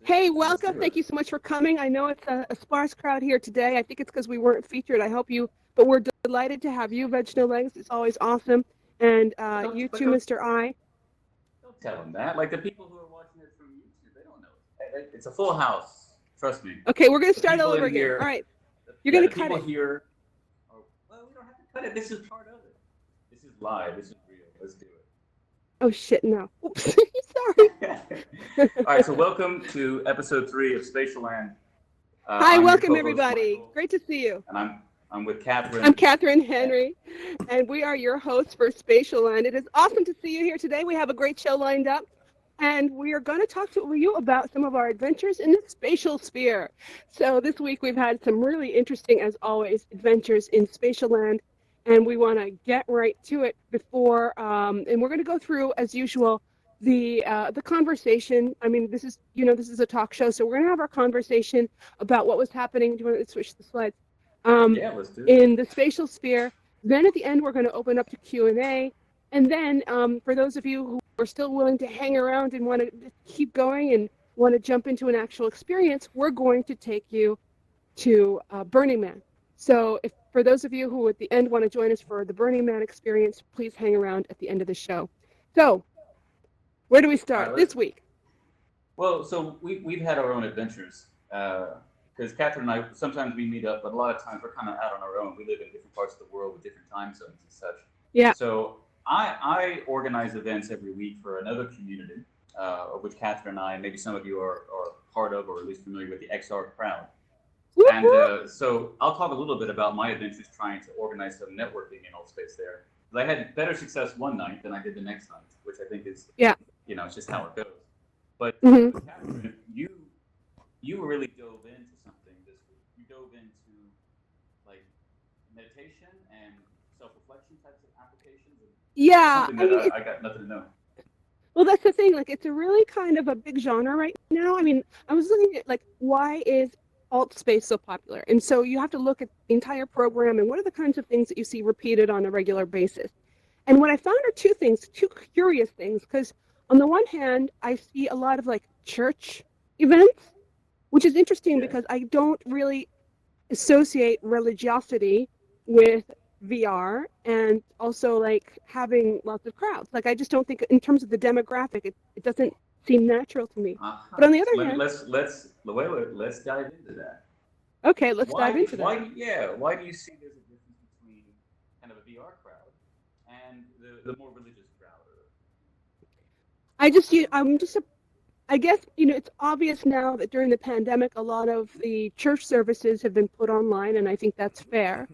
Hey, Let's welcome. do it. Thank you so much for coming. I know it's a sparse crowd here today. I think it's because we weren't featured. But we're delighted to have you, Veg No Legs. It's always awesome. And Don't, you but too, Mr. I. don't tell them that. Like the people who are watching it from YouTube, they don't know. It's a full house. Trust me. Okay, we're going to The start all people over in again. All here, right, you're yeah, going the to cut people it. here. Are, well, we don't have to cut it. This is part of it. This is live. This is real. Let's do Oh, shit, no. Oops. it. Sorry. All right. So welcome to episode 3 of Spatialand. Hi, I'm your welcome, co-host everybody. Michael, Great to see you. and I'm with I'm Catherine. Catherine And, Henry, and we are your hosts for Spatialand. It is awesome to see you here today. We have a great show lined up, and we are going to talk to you about some of our adventures in the spatial sphere. So this week we've had some really interesting, as always, adventures in Spatialand, and we want to get right to it before, and we're going to go through, as usual, the conversation. I mean, this is a talk show, so we're going to have our conversation about what was happening. Do you want to switch the slides? Um, yeah, let's do it. in the spatial sphere. Then at the end, we're going to open up to Q&A. And then for those of you who are still willing to hang around and want to keep going and want to jump into an actual experience, we're going to take you to Burning Man. So if for those of you who at the end want to join us for the Burning Man experience, please hang around at the end of the show. So where do we All start right. this week? Well, so we've had our own adventures. Because Catherine and I sometimes we meet up, but a lot of times we're kind of out on our own. We live in different parts of the world with different time zones and such. Yeah. So I organize events every week for another community, of which Catherine and I, and maybe some of you are part of, or at least familiar with the XR crowd. Whoop, And whoop. so I'll talk a little bit about my adventures trying to organize some networking in Old Space there. 'Cause I had better success one night than I did the next night, which I think is, Yeah. it's just how it goes. But Hmm. Catherine, you really dove into something this week. You dove into like meditation and self-reflection types of applications, and it's Yeah. something I that mean, I got nothing to know. well, that's the thing. Like, it's a really kind of a big genre right now. I mean, I was looking at like, why is alt space so popular? And so you have to look at the entire program and what are the kinds of things that you see repeated on a regular basis. And what I found are two things, two curious things, because on the one hand, I see a lot of like church events, which is interesting Yes. because I don't really associate religiosity with VR and also like having lots of crowds. Like I just don't think in terms of the demographic, it doesn't seem natural to me. But on the So other let me hand, let's dive into that. okay, let's dive into that. Why do you see there's a difference between kind of a VR crowd and the more religious crowd? Or I don't I'm just I guess, it's obvious now that during the pandemic, a lot of the church services have been put online, and I think that's fair.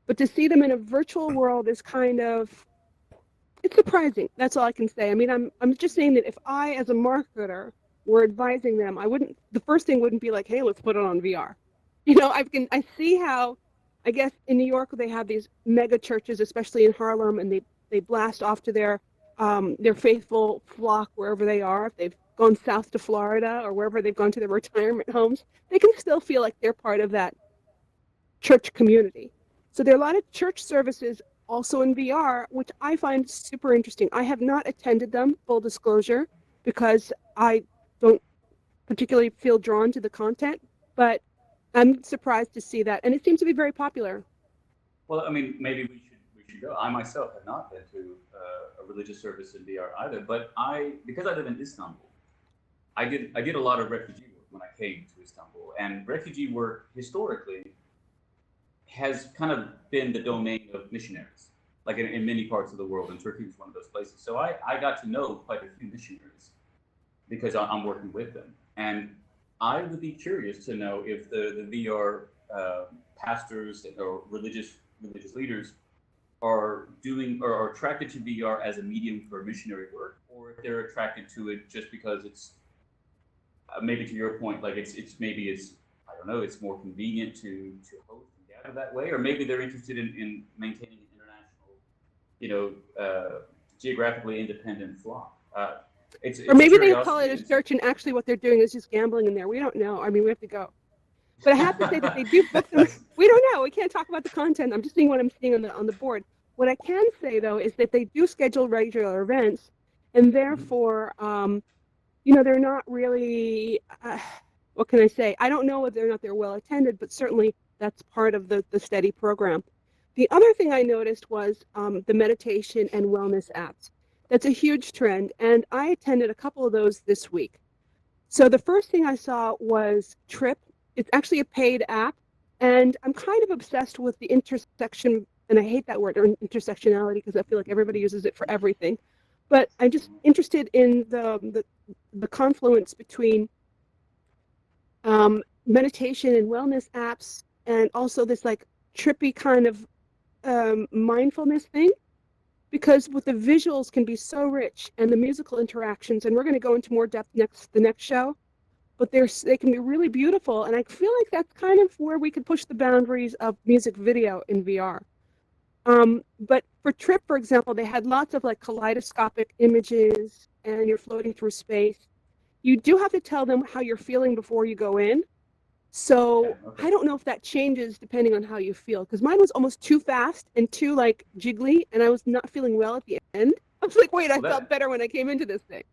But to see them in a virtual world is kind of, it's surprising. That's all I can say. I mean, I'm just saying that if I, as a marketer, were advising them, the first thing wouldn't be like, hey, let's put it on VR. I see how, I guess in New York they have these mega churches, especially in Harlem, and they blast off to their faithful flock wherever they are. If they've gone south to Florida or wherever they've gone to their retirement homes, they can still feel like they're part of that church community. So there are a lot of church services also in VR, which I find super interesting. I have not attended them, full disclosure, because I don't particularly feel drawn to the content, but I'm surprised to see that. And it seems to be very popular. Well, I mean, maybe we should go. I myself have not been to a religious service in VR either, but because I live in Istanbul, I did a lot of refugee work when I came to Istanbul, and refugee work historically has kind of been the domain of missionaries, like in many parts of the world, and Turkey was one of those places. So I got to know quite a few missionaries because I'm working with them, and I would be curious to know if the VR pastors or religious leaders are doing or are attracted to VR as a medium for missionary work, or if they're attracted to it just because it's maybe to your point, like it's maybe it's I don't know, it's more convenient to host and gather that way, or maybe they're interested in maintaining an international, geographically independent flock. Or It's a maybe they call it curiosity, a and it's church and actually what they're doing is just gambling in there. We don't know. I mean, we have to go. But I have to say that they do book them. We don't know. We can't talk about the content. I'm just seeing what I'm seeing on the board. What I can say though is that they do schedule regular events, and Mhm. therefore they're not really, what can I say? I don't know whether or not they're well attended, but certainly that's part of the steady program. The other thing I noticed was the meditation and wellness apps. That's a huge trend, and I attended a couple of those this week. So the first thing I saw was Trip. It's actually a paid app, and I'm kind of obsessed with the intersection, and I hate that word, or intersectionality, because I feel like everybody uses it for everything. But I'm just interested in the confluence between meditation and wellness apps, and also this like trippy kind of mindfulness thing, because with the visuals can be so rich and the musical interactions, and we're going to go into more depth the next show, but they can be really beautiful, and I feel like that's kind of where we could push the boundaries of music video in VR. But for Trip, for example, they had lots of like kaleidoscopic images, and you're floating through space. You do have to tell them how you're feeling before you go in. So Okay. I don't know if that changes depending on how you feel, because mine was almost too fast and too like jiggly, and I was not feeling well at the end. I was like, wait, I Well, felt better when I came into this thing.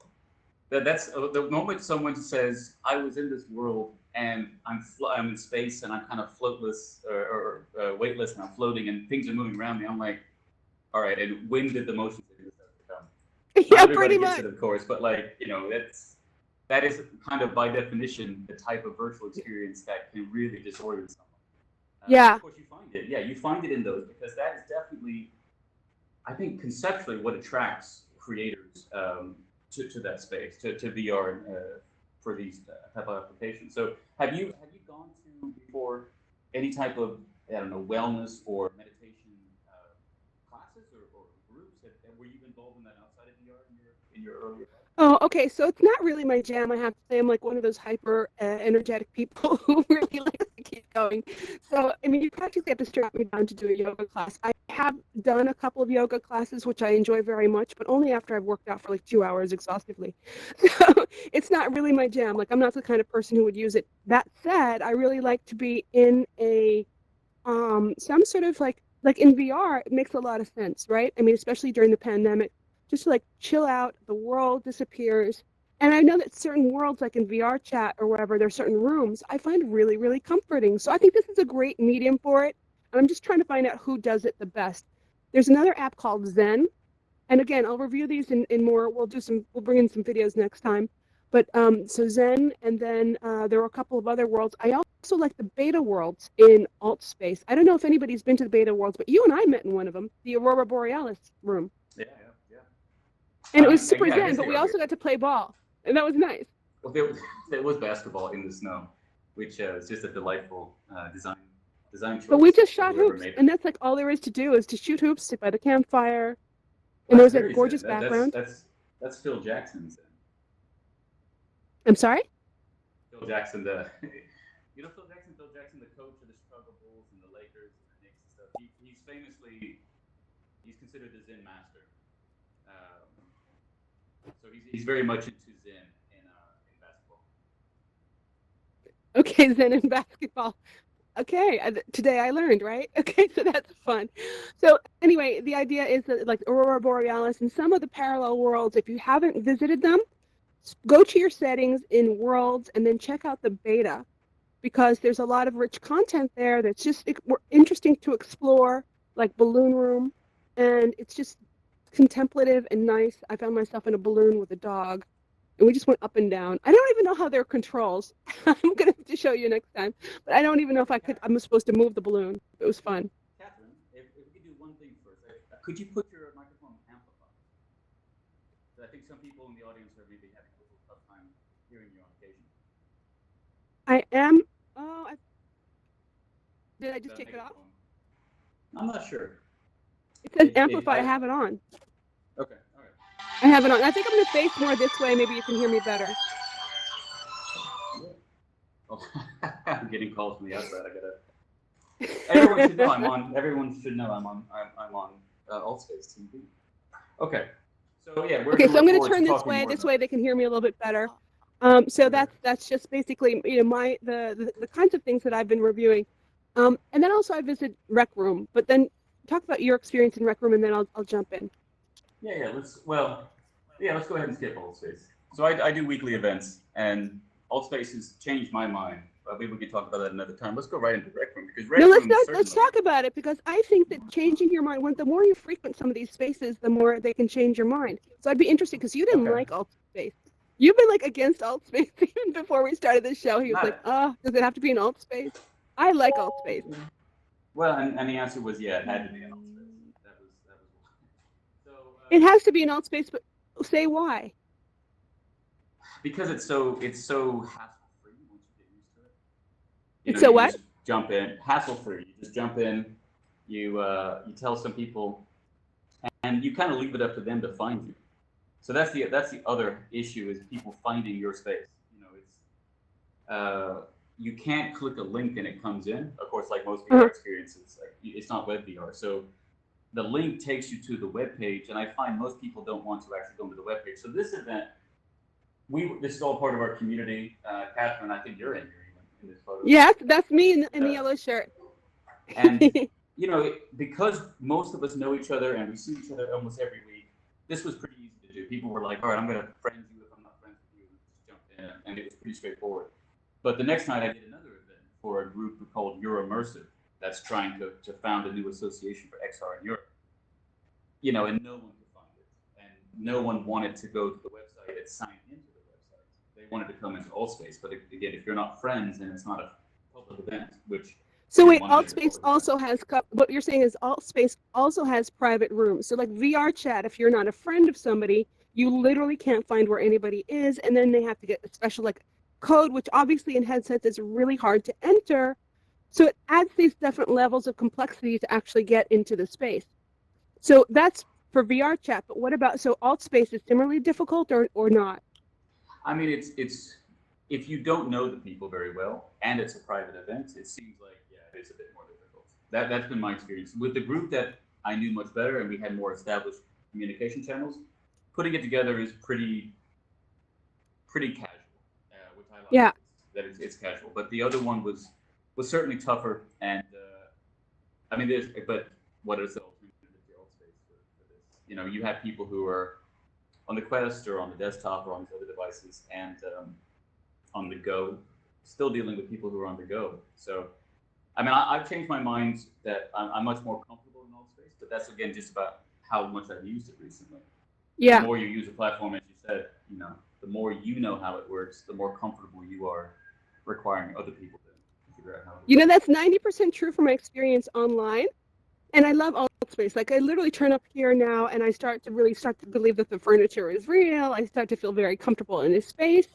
that's the moment someone says, "I was in this world and I'm in space and I'm kind of floatless or weightless and I'm floating and things are moving around me." I'm like, "All right." And when did the motion sickness come? Not Yeah, everybody pretty gets much. it, of course, but like that is kind of by definition the type of virtual experience that can really disorient someone. And Yeah, of course, you find it. Yeah, you find it in those because that is definitely, I think, conceptually what attracts creators to that space, to VR for these type of applications. So, have you gone to before any type of, I don't know, wellness or meditation classes or groups? Were you involved in that outside of VR in your earlier life? oh, okay. So it's not really my jam. I have to say, I'm like one of those hyper energetic people who really likes to keep going. So, I mean, you practically have to strap me down to do a yoga class. I have done a couple of yoga classes, which I enjoy very much, but only after I've worked out for like 2 hours exhaustively. So it's not really my jam. Like, I'm not the kind of person who would use it. That said, I really like to be in a some sort of like in VR, it makes a lot of sense, right? I mean, especially during the pandemic, just to like chill out, the world disappears. And I know that certain worlds, like in VR chat or wherever, there's certain rooms I find really, really comforting. So I think this is a great medium for it. And I'm just trying to find out who does it the best. There's another app called Zen, and again, I'll review these in more. We'll bring in some videos next time. But so Zen, and then there were a couple of other worlds. I also like the beta worlds in alt space. I don't know if anybody's been to the beta worlds, but you and I met in one of them, the Aurora Borealis room. Yeah, yeah, yeah. And I it was mean, super yeah, I zen, guess but they we are here. also got to play ball, and that was nice. Well, there was basketball in the snow, which is just a delightful design But we choice just for shot whoever hoops, made and it. that's like all there is to do is to shoot hoops, sit by the campfire, and Well, there that's was that very zen. gorgeous background. That's Phil Jackson zen. I'm sorry? Phil Jackson, the you know Phil Jackson. Phil Jackson, the coach of the Chicago Bulls and the Lakers and the Knicks and stuff. He's considered the Zen master. Um, so he's very much into Zen in basketball. Okay, zen and basketball. Okay, today I learned, right? Okay, so that's fun. So anyway, the idea is that like Aurora Borealis and some of the parallel worlds, if you haven't visited them, go to your settings in worlds and then check out the beta, because there's a lot of rich content there that's just interesting to explore, like Balloon Room, and it's just contemplative and nice. I found myself in a balloon with a dog, and we just went up and down. I don't even know how they're controls. I'm gonna have to show you next time, but I don't even know if I could. I'm supposed to move the balloon. It was fun. Catherine, if we could do one thing first, could you put your microphone amplified? So I think some people in the audience are maybe having a little tough time hearing you on occasion. I am. Oh, did I just That take it off? microphone. I'm not sure. It says amplified. I have it on. Okay, all right. I have it on. I think I'm gonna face more this way. Maybe you can hear me better. Yeah. Oh, I'm getting calls from the outside. I gotta. Everyone should know I'm on. Everyone should know I'm on Altspace TV. Okay. So yeah, we're Okay, gonna so I'm look going to forward to turn this talking way. more This about way it. they can hear me a little bit better. So Okay. that's just basically my the kinds of things that I've been reviewing. And then also I visit Rec Room. But then talk about your experience in Rec Room, and then I'll jump in. Yeah, yeah. Let's go ahead and skip Altspace. So I do weekly events, and Alt Space has changed my mind. Maybe we can talk about that another time. Let's go right into Rec Room, because No, Rec Room let's certainly. talk about it, because I think that changing your mind, when the more you frequent some of these spaces, the more they can change your mind. So I'd be interested, because you didn't Okay. like alt space. You've been like against alt space even before we started this show. He was like, Not. "Oh, does it have to be an alt space?" I like alt space. Well, and the answer was yeah, it had to be an Alt Space. That was why. So It has to be an alt space, but say why. because it's so hassle free once you get used to it. You It's know, so you what? just jump in, hassle free. You just jump in, you tell some people, and you kind of leave it up to them to find you. So that's the other issue, is people finding your space. You know, you can't click a link and it comes in. Of course, like most VR Uh-huh. experiences, like, it's not web VR. So the link takes you to the web page, and I find most people don't want to actually go to the web page. So this event, this is all part of our community. Catherine, I think you're in here even in this photo. Yes, that's me in the Uh, yellow shirt. and you know, because most of us know each other and we see each other almost every week, this was pretty easy to do. People were like, all right, I'm going to friend you if I'm not friends with you. Just jump in. And it was pretty straightforward. But the next night I did another event for a group called Euroimmersive that's trying to found a new association for XR in Europe. You know, and no one could find it. And no one wanted to go to the website and sign into the website. They wanted to come into Allspace. But again, if you're not friends, then it's not a public event, which So we didn't wait, want to make a AltSpace public event. also has what you're saying is AltSpace also has private rooms. So like VR chat, if you're not a friend of somebody, you literally can't find where anybody is, and then they have to get a special like code, which obviously in headsets is really hard to enter. So it adds these different levels of complexity to actually get into the space. So that's for VR chat. But what about, so AltSpace is similarly difficult or not? I mean, it's if you don't know the people very well and it's a private event, it seems like yeah, it is a bit more difficult. That's been my experience with the group that I knew much better, and we had more established communication channels. Putting it together is pretty casual, which I like. Yeah. It's casual, but the other one was certainly tougher. And I mean, but what is the alternative to Space for this? You know, you have people who are on the Quest or on the desktop or on these other devices, and on the go, still dealing with people who are on the go. So, I mean, I've changed my mind that I'm much more comfortable in all space, but that's again just about how much I've used it recently. The Yeah. more you use a platform, as you said, you know, the more you know how it works, the more comfortable you are requiring other people to figure out how it You know, works. that's 90% true from my experience online. And I love Space. Like I literally turn up here now and I start to believe that the furniture is real. I start to feel very comfortable in this space.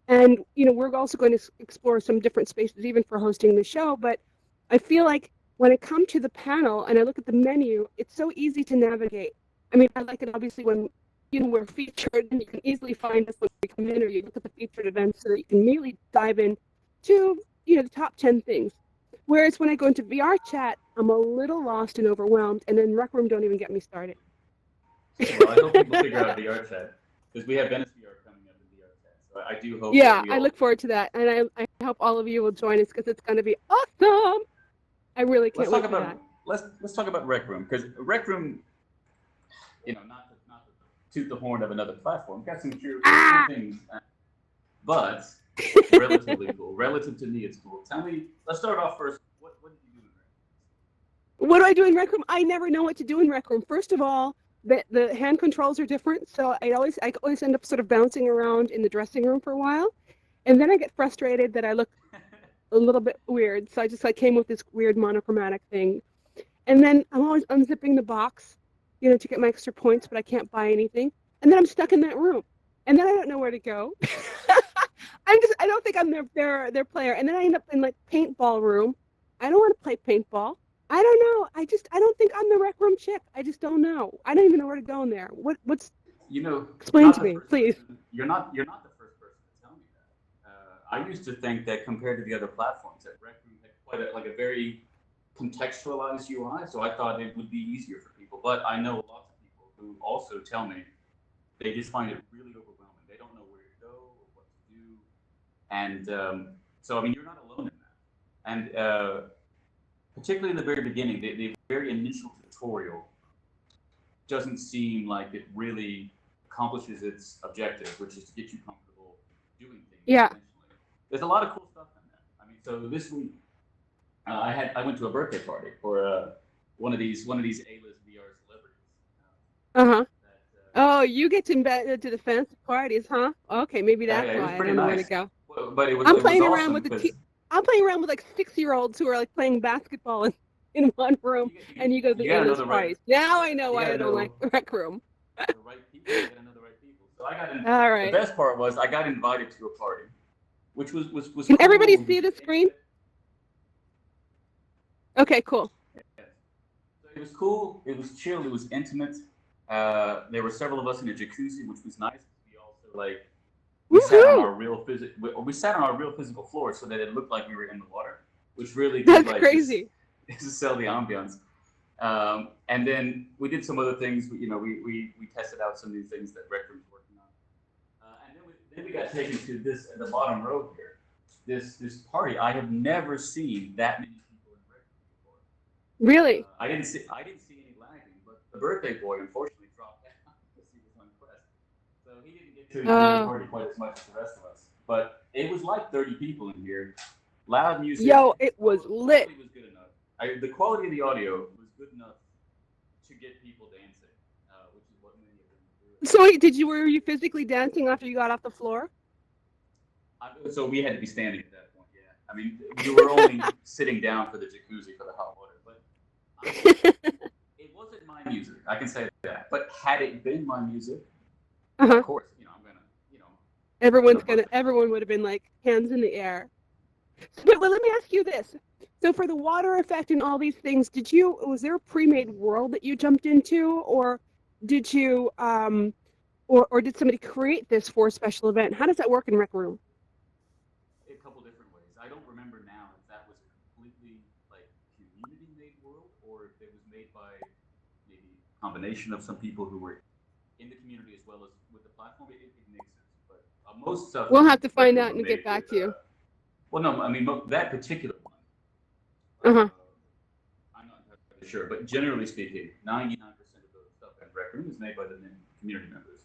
And you know, we're also going to explore some different spaces even for hosting the show. But I feel like when I come to the panel and I look at the menu, it's so easy to navigate. I mean, I like it obviously when we're featured and you can easily find us when we come in, or you look at the featured events so that you can immediately dive in to the top 10 things. Whereas when I go into VR chat, I'm a little lost and overwhelmed, and then Rec Room don't even get me started. Well, I hope people figure out VR chat, because we have Venice VR coming up in VR chat. So I do hope that Yeah, we I all look forward to that, and I hope all of you will join us because it's going to be awesome. I really let's can't talk wait for about that. let's talk about Rec Room, because Rec Room, you know, not to toot the horn of another platform, got some cool Ah! things, but it's relatively cool. Relative to me, it's cool. Tell me, let's start off first. What did you do in Rec What do I do in Rec Room? I never know what to do in Rec Room. First of all, the hand controls are different, so I always end up sort of bouncing around in the dressing room for a while, and then I get frustrated that I look Room? a little bit weird. So I just like came with this weird monochromatic thing. And then I'm always unzipping the box, to get my extra points, but I can't buy anything. And then I'm stuck in that room. And then I don't know where to go. I don't think I'm their player. And then I end up in like paintball room. I don't want to play paintball. I don't know. I don't think I'm the rec room chick. I just don't know. I don't even know where to go in there. What's You know, explain not to the me, first please. person. You're not the first person to tell me that. I used to think that compared to the other platforms, that Rec Room had quite a very contextualized UI, so I thought it would be easier for people. But I know lots of people who also tell me they just find it really overwhelming. They don't know where to go or what to do, and so I mean, you're not alone in that. And particularly in the very beginning, the very initial tutorial doesn't seem like it really accomplishes its objective, which is to get you comfortable doing things Yeah. intentionally. There's a lot of cool stuff in that. I mean, so this week I went to a birthday party for one of these A-list VR celebrities. Uh-huh. That Oh, you get to to the fancy parties, huh? Okay, maybe Yeah, that's yeah, it was why I pretty don't know where to nice. go. But it was I'm it was playing around awesome with the because I'm playing around with like 6-year-olds who are like playing basketball in one room, and you go to you the gotta know A-list the right parties. Now I know you why gotta I don't know like the rec room. the right people. You gotta know the right people. So All the right. best part was I got invited to a party, which was Can cool. everybody It was see the screen? intimate. Okay, cool. Yes. So it was cool. It was chill. It was intimate. There were several of us in a jacuzzi, which was nice. We also we sat on Woohoo! our we sat on our real physical floor so that it looked like we were in the water, which really did That's like just crazy. just sell the ambiance. And then we did some other things. We tested out some new things that Rec Room's working on. And then we got taken to this at the bottom row here. This party. I have never seen that many people in Rec Room before. Really? I didn't see any lagging, but the birthday boy unfortunately dropped out because he was on quest. So he didn't get to enjoy the Uh, party quite as much as the rest of us. But it was like 30 people in here. Loud music. yo, it was The lit. quality was good enough. The quality of the audio was good enough to get people dancing, which is what many of them were doing. So wait, were you physically dancing after you got off the floor? So we had to be standing at that point. Yeah, I mean, we were only sitting down for the jacuzzi for the hot water, but it wasn't my music. I can say that. But had it been my music, of Uh-huh. course, I'm gonna bust it. Everyone would have been like hands in the air. But let me ask you this. So for the water effect and all these things, was there a pre-made world that you jumped into, or did you or did somebody create this for a special event? How does that work in Rec Room? A couple different ways. I don't remember now if that was a completely like community-made world or if it was made by maybe a combination of some people who were in the community as well as with the platform. It mixes, but most stuff We'll in have to Rec find Room out are and get made back with. to you. Well, no, I mean that particular one. Uh-huh. I'm not entirely sure, but generally speaking, 99% of the stuff in Rec Room is made by the community members.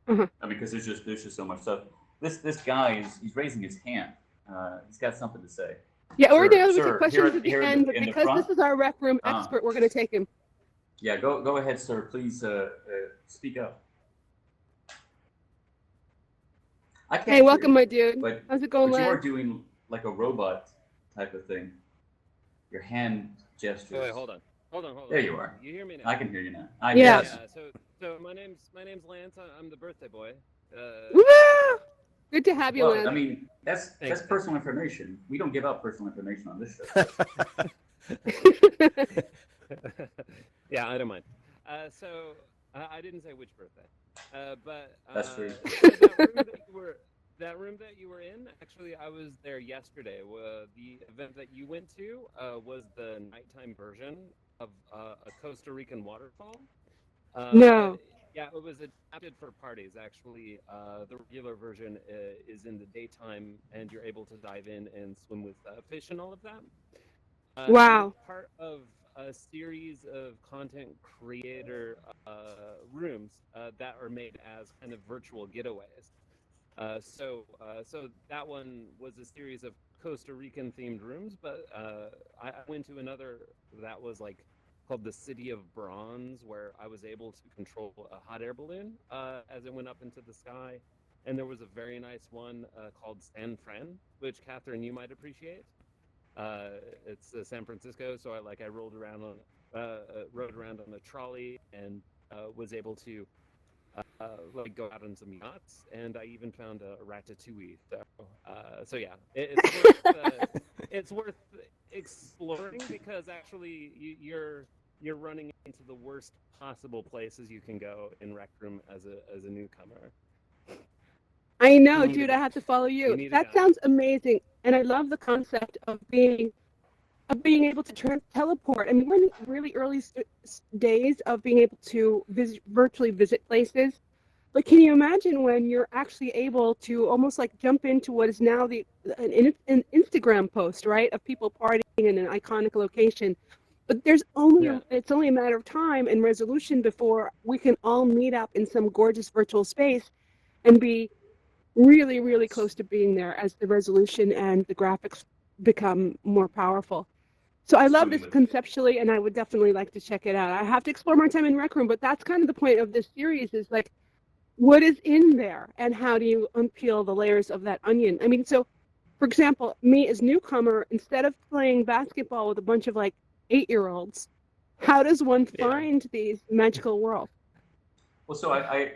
Uh-huh. I mean, because there's just so much stuff. This guy he's raising his hand. He's got something to say. Yeah, we're Sir, gonna take sir, questions at the here end, but in the because front. this is our Rec Room Uh, expert, we're gonna take him. yeah, go ahead, sir. Please speak up. I Hey, can't hear welcome, you, my dude. but How's it going, you are Lance? doing like a robot type of thing. Your hand gestures. Wait, hold on. There you are. You hear me now? I can hear you now. Yeah. Yes. Yeah. So my name's Lance. I'm the birthday boy. Woo! Good to have you, Well, I Lance. mean, that's Thanks. personal information. We don't give out personal information on this show. Yeah, I don't mind. So I didn't say which birthday, but That's true. so that room that you were in. Actually, I was there yesterday. The event that you went to was the nighttime version of a Costa Rican waterfall. No. Yeah, it was adapted for parties. Actually, the regular version is in the daytime, and you're able to dive in and swim with fish and all of that. And Wow. it's part of a series of content creator rooms that are made as kind of virtual getaways. So that one was a series of Costa Rican themed rooms, but I went to another that was like called the City of Bronze, where I was able to control a hot air balloon as it went up into the sky. And there was a very nice one called San Fran, which Catherine you might appreciate. It's San Francisco, so I rode around on a trolley and was able to go out on some yachts, and I even found a ratatouille. So yeah, it's worth exploring because actually you're running into the worst possible places you can go in Rec Room as a newcomer. I know, You need a dude. I guide. have to follow You you. need a That guide. sounds amazing, and I love the concept of being able to teleport. I mean, we're in the really early days of being able to virtually visit places. But can you imagine when you're actually able to almost like jump into what is now an Instagram post, right, of people partying in an iconic location, But it's only a matter of time and resolution before we can all meet up in some gorgeous virtual space and be really, really close to being there as the resolution and the graphics become more powerful. So I love Swimming this with conceptually, and I would definitely like to check it out. I have to explore more time in Rec Room, but that's kind of the point of this series is like, what is in there and how do you unpeel the layers of that onion? I mean, so for example, me as newcomer, instead of playing basketball with a bunch of like 8-year-olds, how does one Yeah. find these magical worlds? Well, so I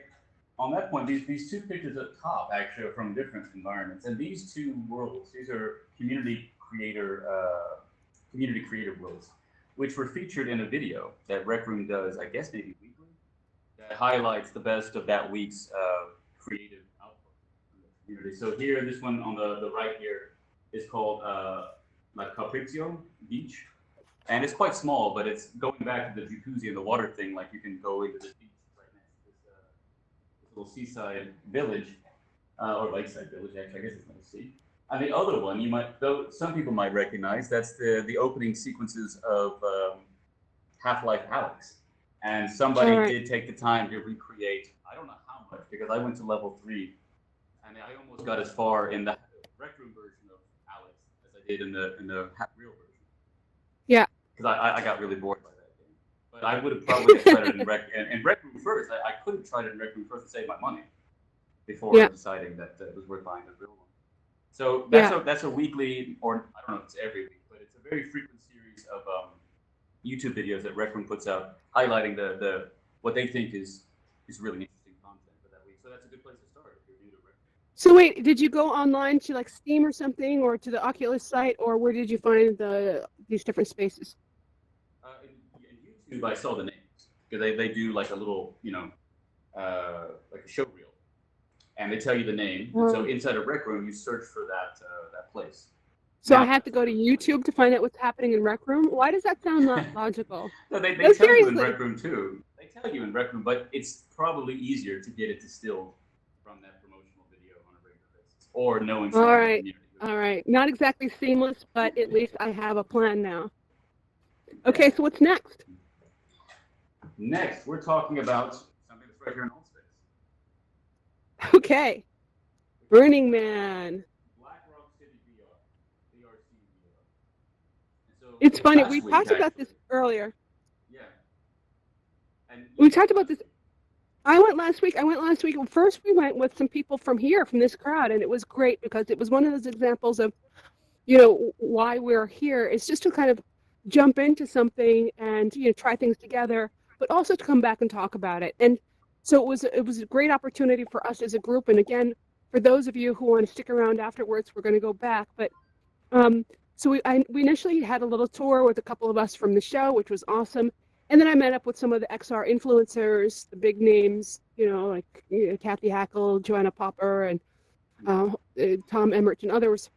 on that point, these two pictures at the top actually are from different environments, and these two worlds, these are community creator worlds, which were featured in a video that Rec Room does, I guess maybe weekly, that highlights the best of that week's creative output from the community. So here, this one on the right here is called La Capriccio Beach, and it's quite small, but it's going back to the jacuzzi and the water thing. Like you can go into this beach right next to this little seaside village, or lakeside village. Actually, I guess it's not a sea. And the other one, though some people might recognize, that's the opening sequences of Half-Life Alyx. And somebody All right. did take the time to recreate. I don't know how much because I went to level 3, and I almost got as far in the Rec Room version of Alyx as I did in the real version. Yeah. Because I got really bored by that game. But I would have probably tried it in Rec Room first. I could have tried it in Rec Room first to save my money before deciding that it was worth buying the real one. So that's a weekly, or I don't know if it's every week, but it's a very frequent series of YouTube videos that Rec Room puts out highlighting the what they think is really interesting content for that week. So that's a good place to start if you're new to Rec Room. So wait, did you go online to like Steam or something, or to the Oculus site, or where did you find these different spaces? In YouTube, I saw the names because they do like a little, like a show reel, and they tell you the name. And so inside a Rec Room, you search for that place. So Now, I have to go to YouTube to find out what's happening in Rec Room? Why does that sound not logical? No, they No, tell you in seriously. Rec Room too. They tell you in Rec Room, but it's probably easier to get it distilled from that promotional video on a regular basis, or knowing someone in the community. All right. Not exactly seamless, but at least I have a plan now. Okay, so what's next? Next, we're talking about something that's right here in Allspace. Okay. Burning Man. Black Rock City VR. VRC VR. So It's funny. last We week, talked about this earlier. Yeah. And We talked about this. I went last week. Well, first we went with some people from here, from this crowd, and it was great because it was one of those examples of, why we're here. It's just to kind of jump into something and, try things together, but also to come back and talk about it. And so it was a great opportunity for us as a group. And again, for those of you who want to stick around afterwards, we're going to go back. But so we initially had a little tour with a couple of us from the show, which was awesome. And then I met up with some of the XR influencers, the big names, like Kathy Hackle, Joanna Popper, and Tom Emmerich and others,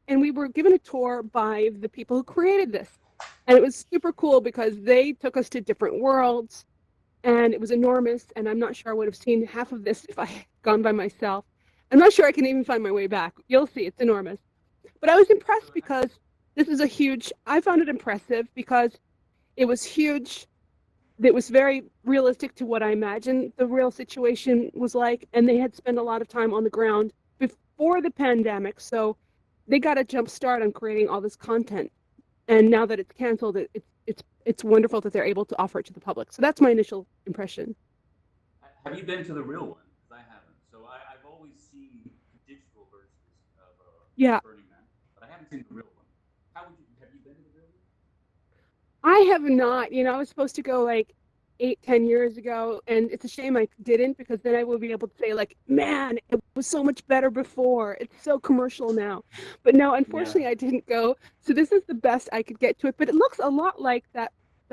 and we were given a tour by the people who created this. And it was super cool because they took us to different worlds, and it was enormous. And I'm not sure I would have seen half of this if I had gone by myself. I'm not sure I can even find my way back. You'll see, it's enormous. But I was impressed because I found it impressive because it was huge. It was very realistic to what I imagined the real situation was like. And they had spent a lot of time on the ground before the pandemic. So they got a jump start on creating all this content. And now that it's canceled, it's wonderful that they're able to offer it to the public. So that's my initial impression. Have you been to the real one? Because I haven't. So I've always seen digital versions of Burning Man, but I haven't seen the real one. Have you been to the real one? I have not. I was supposed to go like 8-10 years ago, and it's a shame I didn't, because then I would be able to say like, man, it was so much better before. It's so commercial now. But no, unfortunately, I didn't go. So this is the best I could get to it. But it looks a lot like that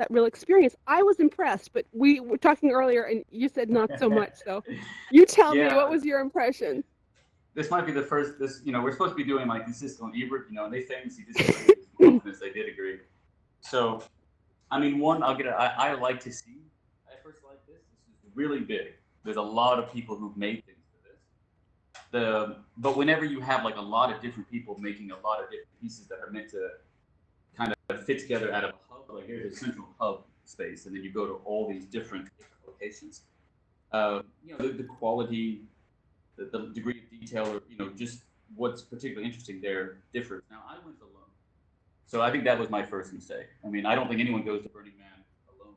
real experience. I was impressed, but we were talking earlier, and you said not so much. So you tell me, what was your impression? This might be the first. We're supposed to be doing like Siskel and Ebert, and they famously disagree. This they did agree. So, I mean, I like to see. I first like this. This is really big. There's a lot of people who've made things for this. But whenever you have like a lot of different people making a lot of different pieces that are meant to kind of fit together out of a hub. Like here's a central hub space, and then you go to all these different locations. The quality, the degree of detail, or just what's particularly interesting there differs. Now I went alone, so I think that was my first mistake. I mean, I don't think anyone goes to Burning Man alone.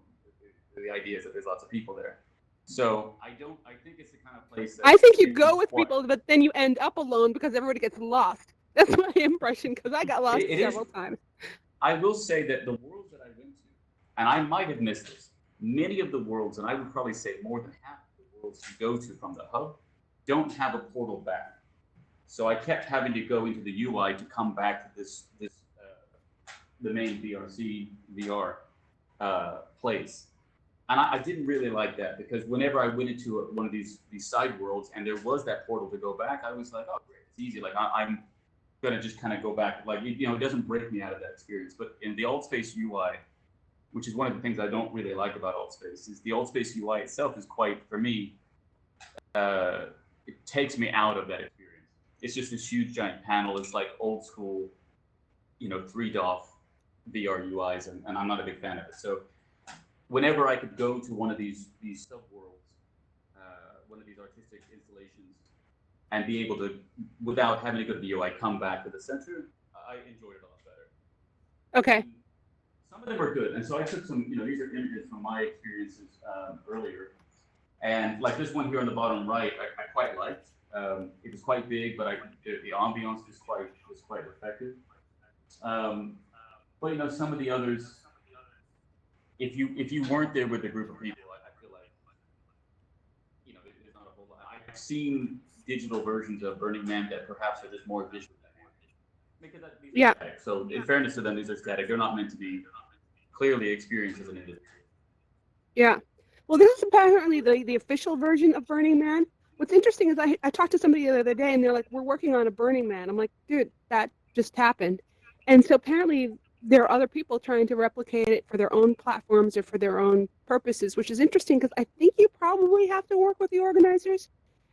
The idea is that there's lots of people there. So I don't. I think it's the kind of place that I think you go with people, but then you end up alone because everybody gets lost. That's my impression because I got lost several times. I will say that the worlds that I went to, and I might have missed this, many of the worlds, and I would probably say more than half of the worlds you go to from the hub, don't have a portal back. So I kept having to go into the UI to come back to the main VR place. And I didn't really like that because whenever I went into one of these side worlds and there was that portal to go back, I was like, oh, great, it's easy. Like I'm gonna just kind of go back. Like it doesn't break me out of that experience. But in the Altspace UI, which is one of the things I don't really like about Altspace, is the Altspace UI itself is quite, for me, it takes me out of that experience. It's just this huge giant panel. It's like old school, 3DOF VR UIs, and I'm not a big fan of it. So whenever I could go to one of these subworlds, one of these artistic installations, and be able to, without having to go to the UI, come back to the center, I enjoyed it a lot better. Okay. And some of them were good, and so I took some, these are images from my experiences earlier, and like this one here on the bottom right, I quite liked. It was quite big, but the ambiance was quite effective. But some of the others, if you weren't there with a group of people, I feel like there's not a whole lot. I've seen digital versions of Burning Man that perhaps are just more visual. Because these are static. So in fairness to them, these are static. They're not meant to be clearly experienced as an individual. Yeah. Well, this is apparently the official version of Burning Man. What's interesting is I talked to somebody the other day and they're like, we're working on a Burning Man. I'm like, dude, that just happened. And so apparently there are other people trying to replicate it for their own platforms or for their own purposes, which is interesting because I think you probably have to work with the organizers.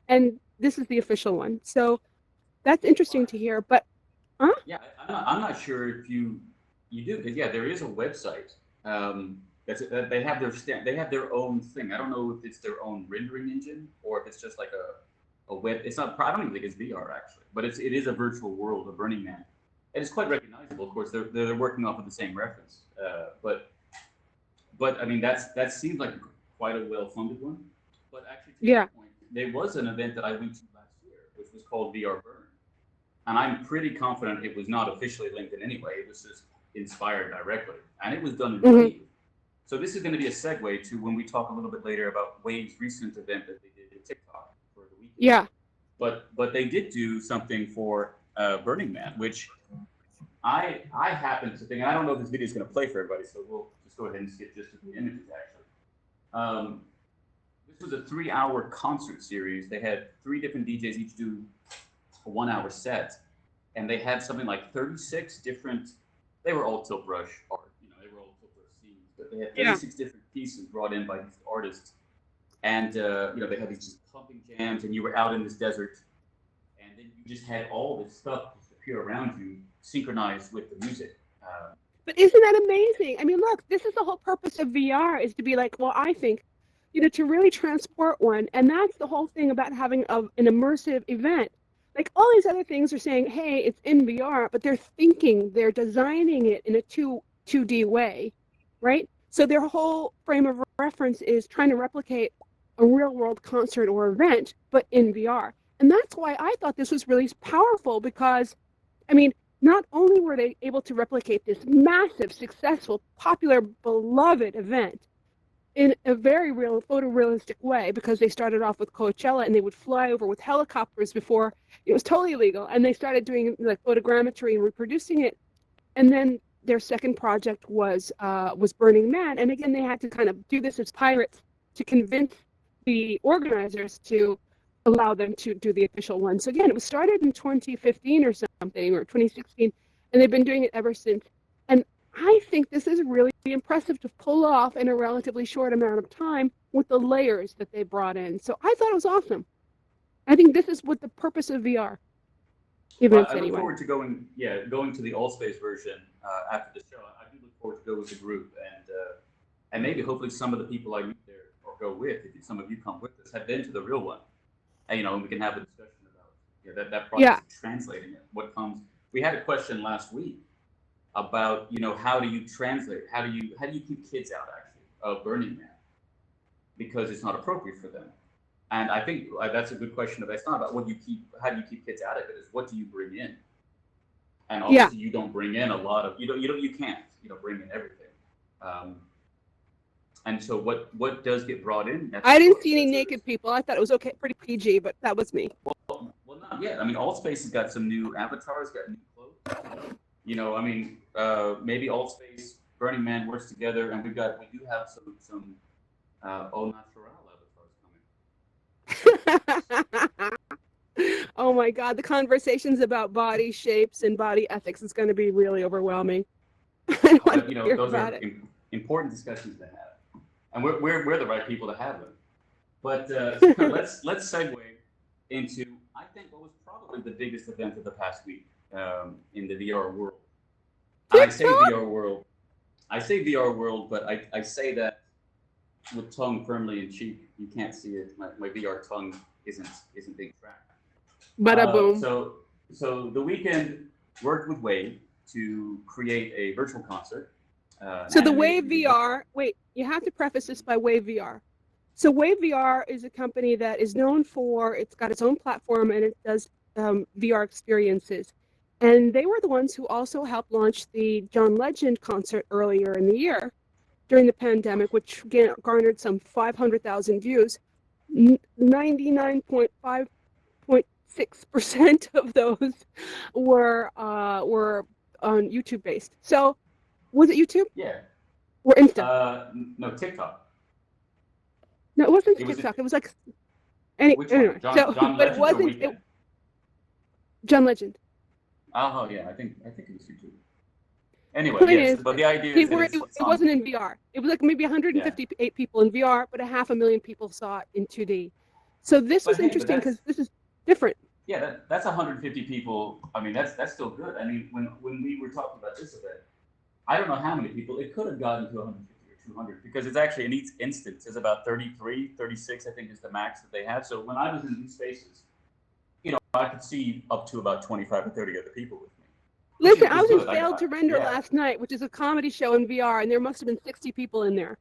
And this is the official one. So that's interesting to hear. But yeah, I'm not sure if you do, because there is a website. They have their own thing. I don't know if it's their own rendering engine or if it's just like a web. It's not. I don't even think it's VR actually, but it is a virtual world of Burning Man. And it's quite recognizable. Of course, they're working off of the same reference. But I mean that seems like quite a well-funded one. But actually, to your point, there was an event that I went to last year, which was called VR Burn, and I'm pretty confident it was not officially linked in any way. It was just inspired directly, and it was done in Wave. So this is going to be a segue to when we talk a little bit later about Wave's recent event that they did in TikTok for the weekend. Yeah. But they did do something for Burning Man, which I happen to think, and I don't know if this video is going to play for everybody, so we'll just go ahead and skip just the images actually. This was a 3-hour concert series. They had 3 different DJs each do a 1-hour set, and they had something like 36 different. They were all tilt brush art, they were all tilt brush scenes, but they had 36 different pieces brought in by these artists, and they had these just pumping jams, and you were out in this desert, and then you just had all this stuff just appear around you, synchronized with the music. But isn't that amazing? I mean, look, this is the whole purpose of VR is to be like, well, I think, to really transport one, and that's the whole thing about having an immersive event. Like all these other things are saying, hey, it's in VR, but they're designing it in a 2D way, right? So their whole frame of reference is trying to replicate a real world concert or event, but in VR. And that's why I thought this was really powerful because, I mean, not only were they able to replicate this massive, successful, popular, beloved event in a very real, photorealistic way, because they started off with Coachella and they would fly over with helicopters before it was totally illegal, and they started doing like photogrammetry and reproducing it. And then their second project was Burning Man, and again they had to kind of do this as pirates to convince the organizers to allow them to do the official one. So again, it was started in 2015 or something, or 2016, and they've been doing it ever since. And I think this is really impressive to pull off in a relatively short amount of time with the layers that they brought in. So I thought it was awesome. I think this is what the purpose of VR. even Well, if it's I look anyone. forward to going to the All Space version after the show. I do look forward to go as a group, and maybe hopefully some of the people I meet there or go with, if some of you come with us, have been to the real one, and we can have a discussion about that process Yeah. of translating it. What comes? We had a question last week about how do you translate? How do you keep kids out actually of Burning Man because it's not appropriate for them? And I think that's a good question. But it's not about how do you keep kids out of it? Is what do you bring in? And Yeah. obviously, you don't bring in a lot of you can't bring in everything. Um, and so what does get brought in? I didn't see any naked people. I thought it was okay, pretty PG, but that was me. Well, not yet. I mean, Allspace has got some new avatars, got new clothes. Maybe Allspace, Burning Man works together, and we do have some au natural avatars coming. Oh my God, the conversations about body shapes and body ethics is going to be really overwhelming. I don't want to hear Those about are it. important discussions to have, and we're the right people to have them. But let's segue into I think what was probably the biggest event of the past week in the VR world. And I say VR world. I say VR world, but I say that with tongue firmly in cheek. You can't see it. My VR tongue isn't being tracked. Bada boom. So the weekend worked with Wave to create a virtual concert. So the Wave VR, wait, you have to preface this by Wave VR. So Wave VR is a company that is known for, it's got its own platform and it does VR experiences. And they were the ones who also helped launch the John Legend concert earlier in the year during the pandemic, which garnered some 500,000 views. 99.5.6% of those were on YouTube based. So was it YouTube? Yeah. Or Insta? No, TikTok. No, it wasn't TikTok. It was like Which anyway. one? John but it Legend or wasn't Weekend? John Legend. Oh yeah, I think it was YouTube. Anyway, Point yes, is, but the idea is that it wasn't in VR. It was like maybe 158 people in VR, but 500,000 people saw it in 2D. So this was interesting because this is different. Yeah, that's 150 people. I mean, that's still good. I mean, when we were talking about this event, I don't know how many people. It could have gotten to 150 or 200 because it's actually in each instance is about 33, 36, I think is the max that they have. So when I was in these spaces, I could see up to about 25 or 30 other people with me. Listen, I was in Failed to Render last night, which is a comedy show in VR, and there must have been 60 people in there.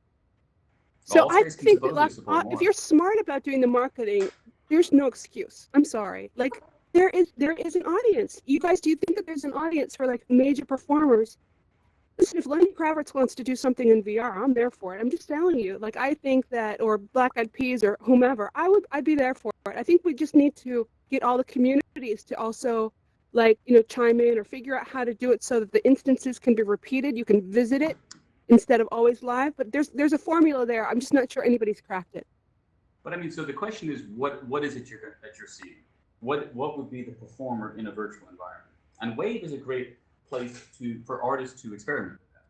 So I think that if you're smart about doing the marketing, there's no excuse. I'm sorry. Like there is an audience. You guys, do you think that there's an audience for like major performers? Listen, if Lenny Kravitz wants to do something in VR, I'm there for it. I'm just telling you. Like I think that, or Black Eyed Peas or whomever, I'd be there for it. I think we just need to get all the communities to also chime in or figure out how to do it so that the instances can be repeated. You can visit it instead of always live. But there's a formula there. I'm just not sure anybody's cracked it. But I mean, so the question is, what is it that you're seeing? What would be the performer in a virtual environment? And Wave is a great place for artists to experiment with that.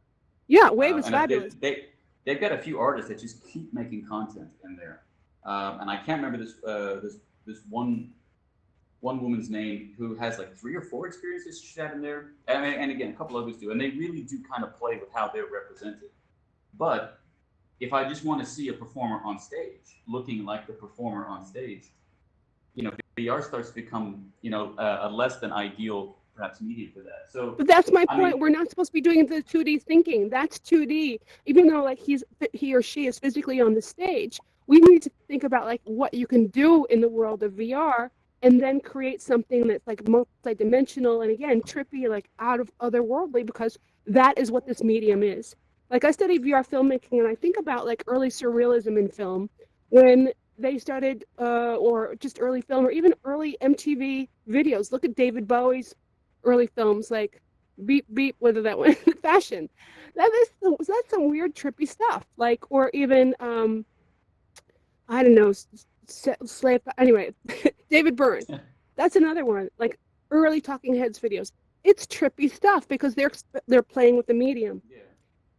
Yeah, Wave is fabulous. They've got a few artists that just keep making content in there, and I can't remember this one woman's name who has like 3 or 4 experiences she's had in there, and again a couple others do, and they really do kind of play with how they're represented. But if I just want to see a performer on stage looking like the performer on stage, VR starts to become a less than ideal perhaps medium for that. So, but that's my point. We're not supposed to be doing the 2D thinking. That's 2D. Even though like he or she is physically on the stage, we need to think about like what you can do in the world of VR, and then create something that's like multi-dimensional and again trippy, like out of otherworldly, because that is what this medium is. Like I studied VR filmmaking, and I think about like early surrealism in film when they started, or just early film, or even early MTV videos. Look at David Bowie's early films, like Beep Beep, whether that went fashion. That's some weird trippy stuff. Like, or even I don't know, slave. Anyway, David Byrne. That's another one. Like early Talking Heads videos. It's trippy stuff because they're playing with the medium. Yeah.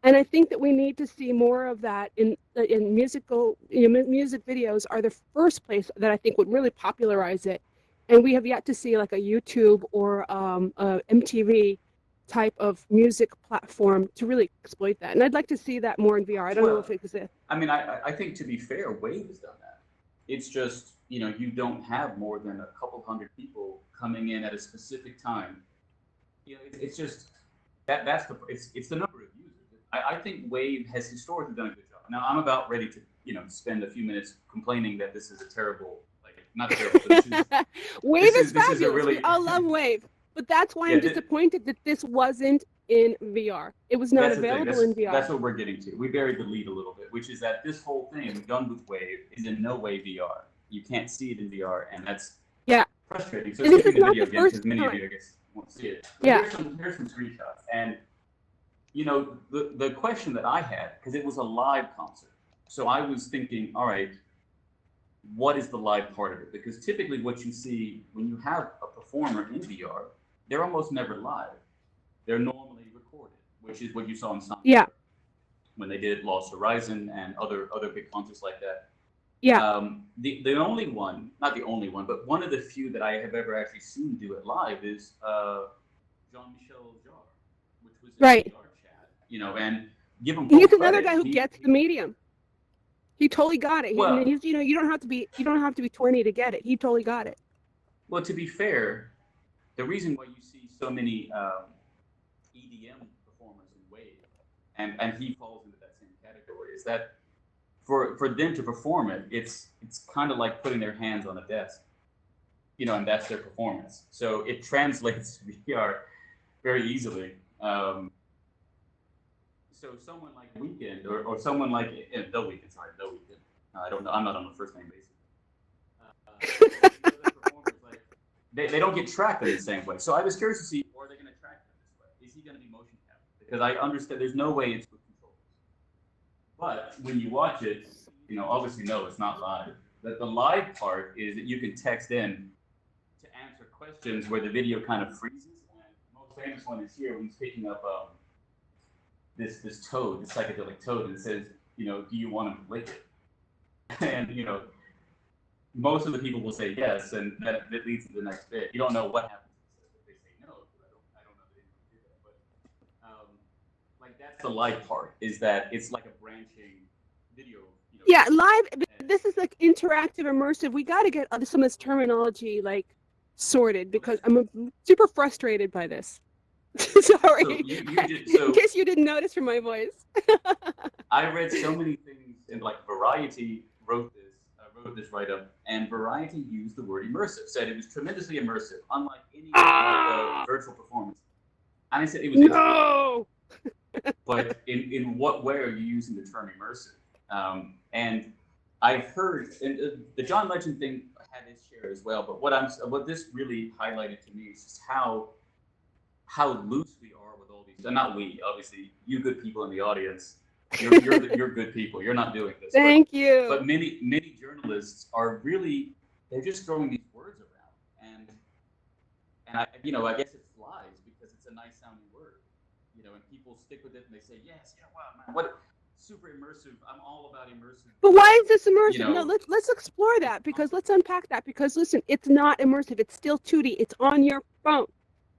And I think that we need to see more of that in musical. Music videos are the first place that I think would really popularize it. And we have yet to see like a YouTube or a MTV type of music platform to really exploit that. And I'd like to see that more in VR. I don't know if it exists. I mean, I think to be fair, Wave has done that. It's just, you don't have more than a couple hundred people coming in at a specific time. It's just it's the number of users. I think Wave has historically done a good job. Now I'm about ready to, spend a few minutes complaining that this is a terrible, like not terrible, but Wave is this fabulous. is a really, We all love Wave. But that's why Yeah, I'm disappointed that this wasn't in VR. It was not that's the thing. available in VR. That's what we're getting to. We buried the lead a little bit, which is that this whole thing done with Wave is in no way VR. You can't see it in VR, and that's frustrating. So And this skipping is the not video the again, first because many of time. you, I guess, won't see it. But Yeah. here's some screenshots. And, the question that I had, because it was a live concert, so I was thinking, all right, what is the live part of it? Because typically what you see when you have a performer in VR, they're almost never live. They're normally recorded, which is what you saw in Sonic. Yeah. When they did Lost Horizon and other big concerts like that. Yeah. The only one, not the only one, but one of the few that I have ever actually seen do it live is Jean-Michel Jarre, which was in Right. the VR chat, and give him full He's credit. another guy who gets the medium. He totally got it. Well, And he's, you don't have to be 20 to get it. He totally got it. Well, to be fair, the reason why you see so many EDM performers in Wave, and he falls into that same category, is that for them to perform it, it's kind of like putting their hands on a desk, and that's their performance. So it translates to VR very easily. So someone like Weeknd or someone like The Weeknd, The Weeknd. I don't know. I'm not on a first name basis. Performers, like, they don't get tracked in the same way. So I was curious to see, are they going to track them this way? Is he going to be motion captured? Because I understand there's no way it's with controllers. But when you watch it, obviously no, it's not live. The live part is that you can text in to answer questions where the video kind of freezes. And the most famous one is here when he's picking up this toad, this psychedelic toad, and it says, do you want to lick it? And most of the people will say yes, and that leads to the next bit. You don't know what happens if they say no. I don't know that anyone did that, but like that's the live part, is that it's like a branching video. Yeah, live. This is like interactive, immersive. We got to get some of this terminology like sorted because I'm super frustrated by this. Sorry. In case you didn't notice from my voice. I read so many things, and like Variety wrote this write-up, and Variety used the word immersive, said it was tremendously immersive, unlike any virtual performance. And I said it was no. But in what way are you using the term immersive? And I've heard, and the John Legend thing had its share as well. But what this really highlighted to me is just how loose we are with all these. And not we, obviously, you good people in the audience. You're good people. You're not doing this. Thank you. But many journalists are really, they're just throwing these words around, and I guess it flies because it's a nice sounding word, and people stick with it and they say yes, wow, man, what super immersive. I'm all about immersive. But why is this immersive? No, let's explore that, because let's unpack that, because listen, it's not immersive. It's still 2D. It's on your phone.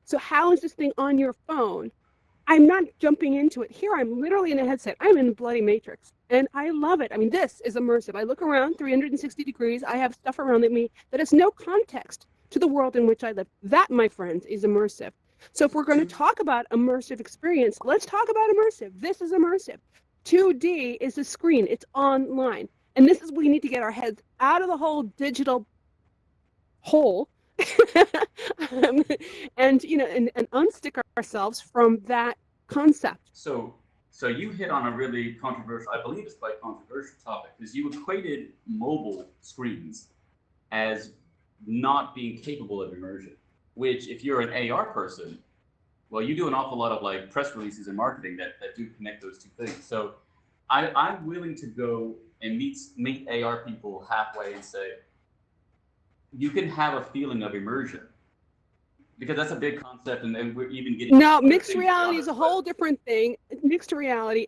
So how is this thing on your phone? I'm not jumping into it. Here I'm literally in a headset. I'm in the bloody Matrix, and I love it. I mean, this is immersive. I look around 360 degrees. I have stuff around me that has no context to the world in which I live. That, my friends, is immersive. So if we're going to talk about immersive experience, let's talk about immersive. This is immersive. 2D is a screen. It's online. And this is where we need to get our heads out of the whole digital hole and unstick ourselves from that concept. So you hit on a really controversial, I believe it's quite controversial topic, because you equated mobile screens as not being capable of immersion, which if you're an AR person, well, you do an awful lot of like press releases and marketing that do connect those two things. So I'm willing to go and meet AR people halfway and say, you can have a feeling of immersion, because that's a big concept, and we're even getting. No, mixed reality is a whole different thing. Mixed reality,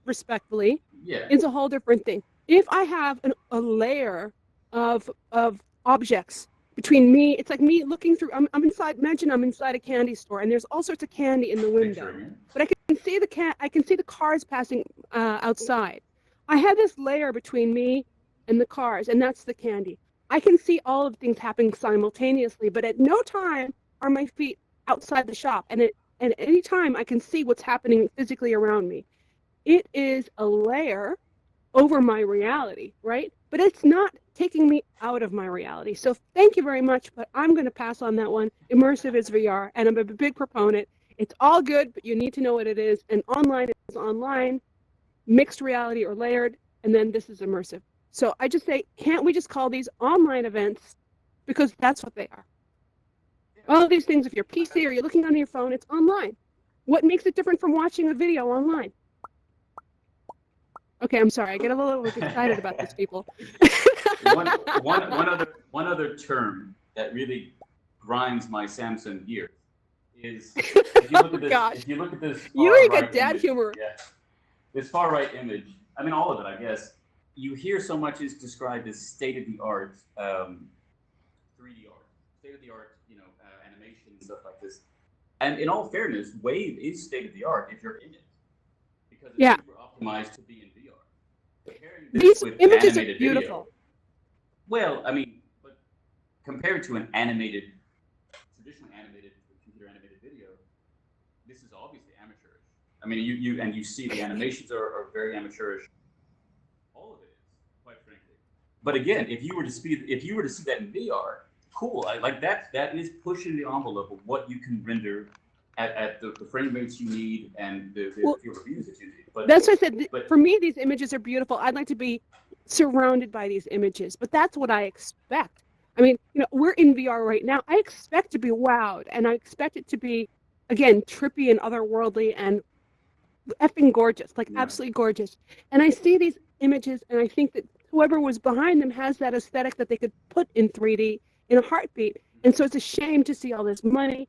respectfully, is a whole different thing. If I have a layer of objects between me. It's like me looking through. I'm inside. Imagine I'm inside a candy store, and there's all sorts of candy in the window. But I can see I can see the cars passing outside. I have this layer between me and the cars, and that's the candy. I can see all of things happening simultaneously, but at no time are my feet outside the shop, and at any time I can see what's happening physically around me. It is a layer over my reality, right? But it's not taking me out of my reality. So thank you very much, but I'm going to pass on that one. Immersive is VR, and I'm a big proponent. It's all good, but you need to know what it is. And online is online, mixed reality or layered, and then this is immersive. So I just say, can't we just call these online events, because that's what they are. All of these things, if you're PC or you're looking on your phone, it's online. What makes it different from watching a video online? Okay, I'm sorry. I get a little excited about this, people. one other term that really grinds my Samsung gear is if you look at this. Gosh. If you look at this, You got dad image, humor. Yeah, this far right image. I mean, all of it, I guess. You hear so much is described as state of the art 3D art, state of the art, animation and stuff like this. And in all fairness, Wave is state of the art if you're in it, because it's super optimized to be in VR. Comparing this These with images are animated beautiful. Video, well, I mean, but compared to an traditionally animated computer animated video, this is obviously amateurish. I mean, you see the animations are very amateurish. All of it is, quite frankly. But again, if you were to see that in VR, cool. I like that. That is pushing the envelope of what you can render at the frame rates you need and the field of view that you need. But that's what I said. For me, these images are beautiful. I'd like to be surrounded by these images, but that's what I expect. I mean, we're in VR right now. I expect to be wowed, and I expect it to be, again, trippy and otherworldly and effing gorgeous, absolutely gorgeous. And I see these images, and I think that whoever was behind them has that aesthetic that they could put in 3D in a heartbeat. And so it's a shame to see all this money,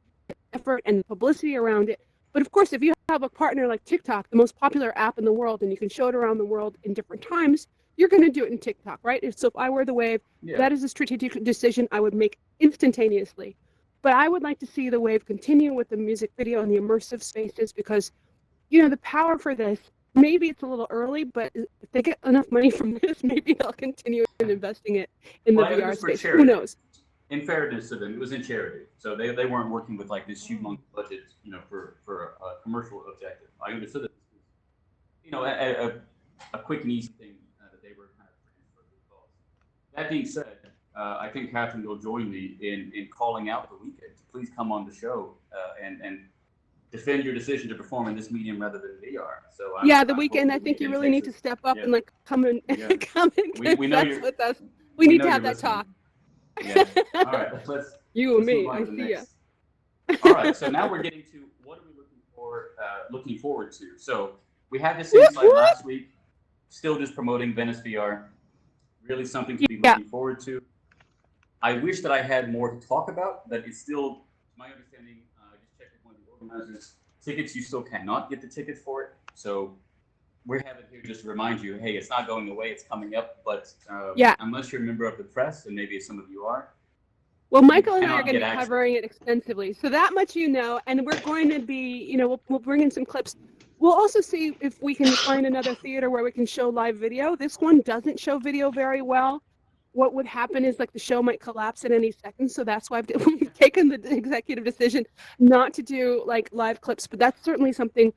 effort, and publicity around it. But of course, if you have a partner like TikTok, the most popular app in the world, and you can show it around the world in different times, you're going to do it in TikTok, right? So if I were the Wave, that is a strategic decision I would make instantaneously. But I would like to see the Wave continue with the music video and the immersive spaces, because the power for this, maybe it's a little early, but if they get enough money from this, maybe they'll continue investing it in the VR space. Who knows? In fairness to them, it was in charity, so they weren't working with like this humongous budget, for a commercial objective. I understood that this was, a quick and easy thing that they were kind of produced for the cause. That being said, I think Catherine will join me in calling out the weekend to please come on the show and defend your decision to perform in this medium rather than VR. So the weekend. I think you really need to step up and come and come and confess with us. We need to have that talk. Yeah. All right. Let's you and me. I see you. All right. So now we're getting to what are we looking forward to. So we had this insight last week. Still just promoting Venice VR. Really something to be looking forward to. I wish that I had more to talk about, but it's still, to my understanding, I just checked with one of the organizers. Tickets, you still cannot get the tickets for it. So we have it here just to remind you, hey, it's not going away, it's coming up, but unless you're a member of the press, and maybe some of you are. Well, Michael and I are going to be covering it extensively, so that much and we're going to be, we'll bring in some clips. We'll also see if we can find another theater where we can show live video. This one doesn't show video very well. What would happen is the show might collapse at any second, so that's why we've taken the executive decision not to do live clips, but that's certainly something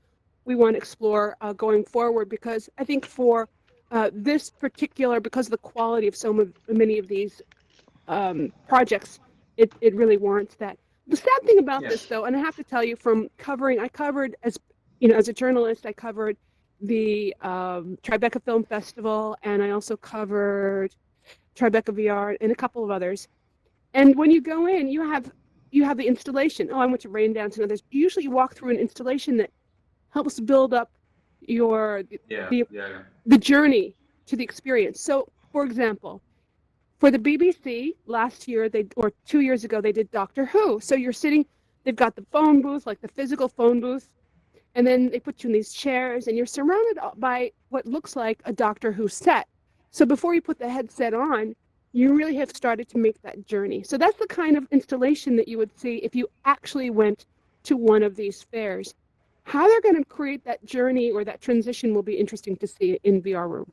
we want to explore going forward, because I think for this particular, because of the quality of many of these projects, it really warrants that. The sad thing about this, though, and I have to tell you, I covered as a journalist, I covered the Tribeca Film Festival, and I also covered Tribeca VR and a couple of others. And when you go in, you have the installation. I went to Rain Dance and others. Usually you walk through an installation that helps build up the journey to the experience. So, for example, for the BBC last year, or 2 years ago, they did Doctor Who. So they've got the phone booth, the physical phone booth, and then they put you in these chairs, and you're surrounded by what looks like a Doctor Who set. So before you put the headset on, you really have started to make that journey. So that's the kind of installation that you would see if you actually went to one of these fairs. How they're going to create that journey or that transition will be interesting to see in VR room,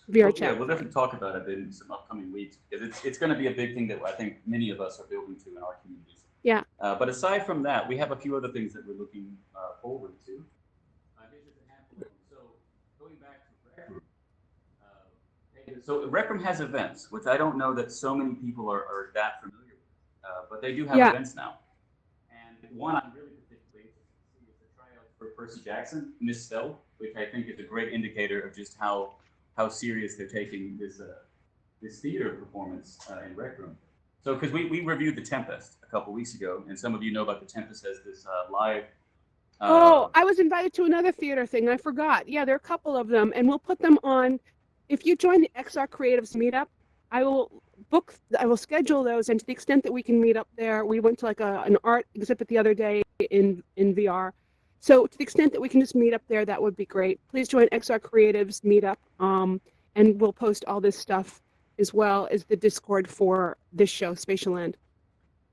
VR Well, chat. yeah, we'll definitely talk about it in some upcoming weeks because it's going to be a big thing that I think many of us are building to in our communities. Yeah. But aside from that, we have a few other things that we're looking forward to. Here's just a handful of them. So going back to Rec Room, so Rec Room has events, which I don't know that so many people are that familiar with, but they do have Yeah. events now. And one I'm really particularly interested to see is the tryout for Percy Jackson, misspelled, which I think is a great indicator of just how serious they're taking this theater performance in Rec Room. So, because we reviewed The Tempest a couple weeks ago, and some of you know about The Tempest as this live. Oh, I was invited to another theater thing. I forgot. Yeah, there are a couple of them, and we'll put them on. If you join the XR Creatives meetup, I will schedule those, and to the extent that we can meet up there, we went to like an art exhibit the other day in VR. So to the extent that we can just meet up there, that would be great. Please join XR Creatives meetup, and we'll post all this stuff as well as the Discord for this show, Spatialand.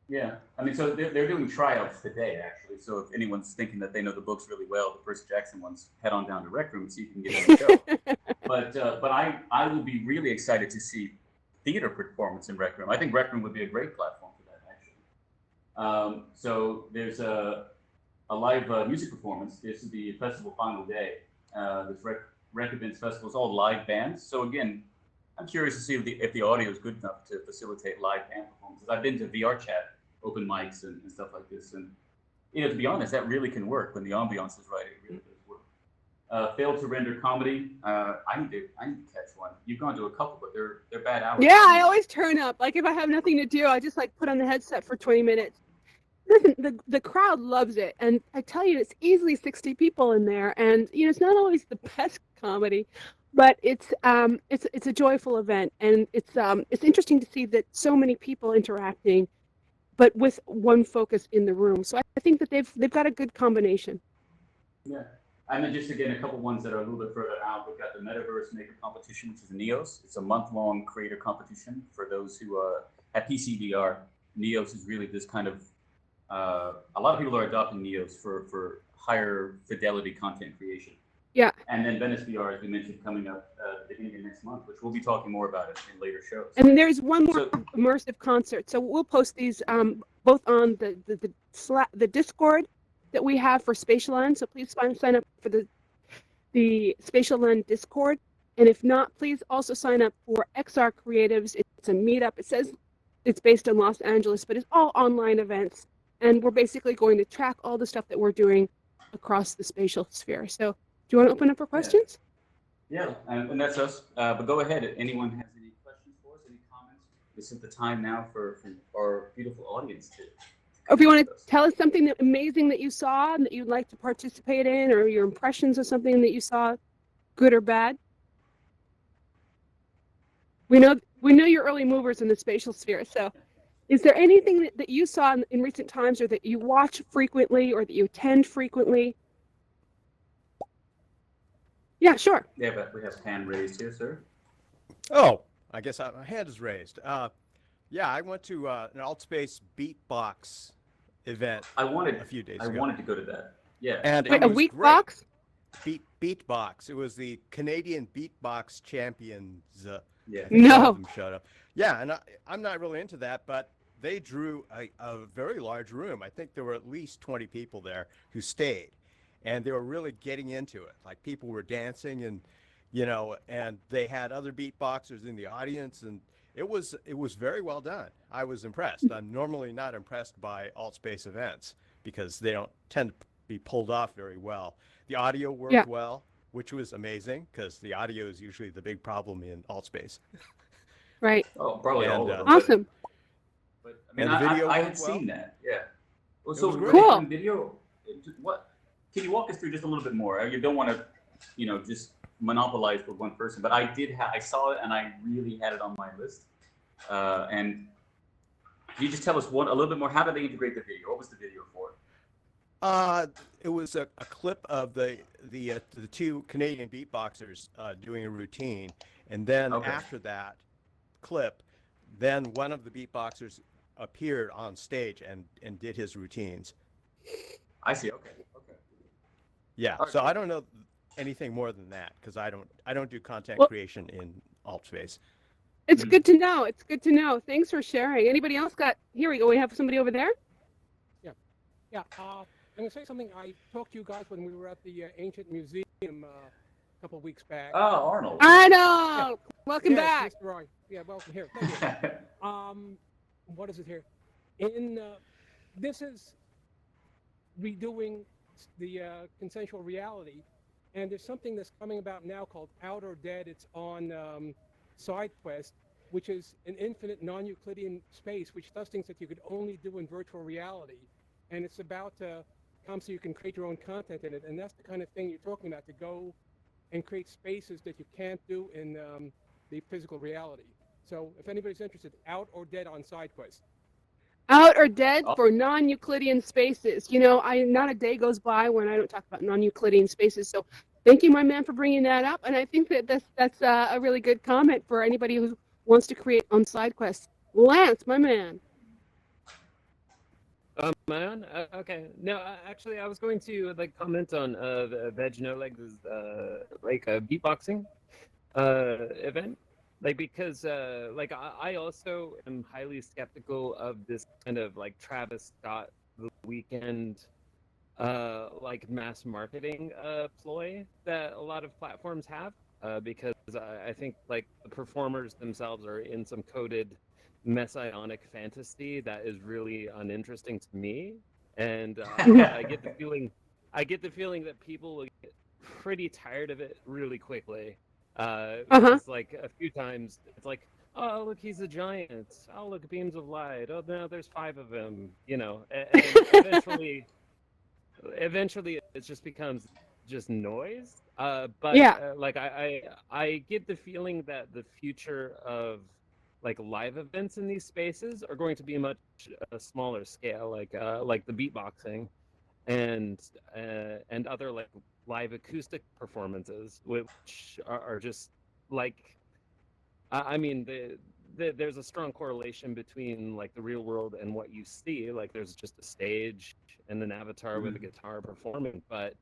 Yeah, I mean, so they're doing tryouts today, actually. So if anyone's thinking that they know the books really well, the Percy Jackson ones, head on down to Rec Room and see if you can get on the show. but I will be really excited to see theater performance in Rec Room. I think Rec Room would be a great platform for that, actually. So there's a live music performance. This is the festival final day. This Rec Events Festival is all live bands. So again, I'm curious to see if the audio is good enough to facilitate live band performances. I've been to VR chat open mics and stuff like this, and to be honest, that really can work when the ambiance is right. It really does work. Failed to render comedy. I need to catch one. You've gone to a couple, but they're bad hours. Yeah, I always turn up. Like if I have nothing to do, I just like put on the headset for 20 minutes. Listen, the crowd loves it, and I tell you, it's easily 60 people in there, and it's not always the best comedy, but it's a joyful event, and it's interesting to see that so many people interacting, but with one focus in the room. So I think that they've got a good combination. Yeah. And then just again, a couple ones that are a little bit further out. We've got the Metaverse Maker Competition, which is NEOS. It's a month-long creator competition for those who at PCVR. NEOS is really this kind of a lot of people are adopting NEOS for higher fidelity content creation. Yeah. And then Venice VR, as we mentioned, coming up at the beginning of next month, which we'll be talking more about it in later shows. And there's one more immersive concert. So we'll post these both on the Discord that we have for Spatialand. So please sign up for the Spatialand Discord. And if not, please also sign up for XR Creatives. It's a meetup. It says it's based in Los Angeles, but it's all online events. And we're basically going to track all the stuff that we're doing across the spatial sphere. So do you want to open up for questions? Yeah, and that's us. But go ahead. If anyone has any questions for us, any comments, this is the time now for our beautiful audience to. Or if you want to tell us something amazing that you saw and that you'd like to participate in, or your impressions of something that you saw, good or bad. We know you're early movers in the spatial sphere. So is there anything that you saw in recent times, or that you watch frequently, or that you attend frequently? Yeah, sure. Yeah, but we have hand raised here, sir. Oh, I guess my hand is raised. Yeah, I went to an AltSpace Beatbox event a few days ago. I wanted to go to that. Yeah. And wait, it was a week great. box? Beatbox. It was the Canadian Beatbox Champions. Yeah. No. Them showed up. Yeah, and I'm not really into that, but they drew a very large room. I think there were at least 20 people there who stayed, and they were really getting into it. Like people were dancing, and and they had other beatboxers in the audience, and it was very well done. I was impressed. I'm normally not impressed by AltSpace events because they don't tend to be pulled off very well. The audio worked well, which was amazing because the audio is usually the big problem in AltSpace. Right. Oh, probably all of them. Awesome. But I mean, I had seen that. Yeah. Well, so cool. Video. What? Can you walk us through just a little bit more? You don't want to, just monopolize with one person, but I saw it and I really had it on my list. And can you just tell us a little bit more? How did they integrate the video? What was the video for? It was a clip of the two Canadian beatboxers doing a routine, and then after that, clip, then one of the beatboxers appeared on stage and did his routines. I see. Okay. Okay. Yeah. All right. So I don't know anything more than that because I don't do content Well, creation in AltSpace. it's good to know. It's good to know. Thanks for sharing. Anybody else got? Here we go. We have somebody over there. Yeah, I'm going to say something. I talked to you guys when we were at the Ancient Museum a couple of weeks back. Oh, Arnold. Arnold, welcome Yes, back. Mr. Roy. Yeah, welcome here. Thank you. What is it here? This is redoing the consensual reality, and there's something that's coming about now called Out or Dead. It's on SideQuest, which is an infinite non-Euclidean space, which does things that you could only do in virtual reality. And it's about to come so you can create your own content in it. And that's the kind of thing you're talking about, to go and create spaces that you can't do in the physical reality. So if anybody's interested, Out or Dead on SideQuest. Out or dead Oh. for non-Euclidean spaces. You know, not a day goes by when I don't talk about non-Euclidean spaces. So thank you, my man, for bringing that up. And I think that that's a really good comment for anybody who wants to create on SideQuest. Lance, my man. Man, okay. No, actually, I was going to like comment on the Veg No Legs like a beatboxing event, like because like I also am highly skeptical of this kind of like Travis Scott The Weekend like mass marketing ploy that a lot of platforms have, because I think like the performers themselves are in some coded messianic fantasy that is really uninteresting to me, and I get the feeling that people will get pretty tired of it really quickly, because like a few times it's like, oh look, he's a giant, oh look, beams of light, oh no, there's 5 of them, you know, and eventually it just becomes just noise, but Yeah. like I get the feeling that the future of like live events in these spaces are going to be much smaller scale, like the beatboxing and other like live acoustic performances, which are just like I mean there's a strong correlation between like the real world and what you see. Like there's just a stage and an avatar with a guitar performing, but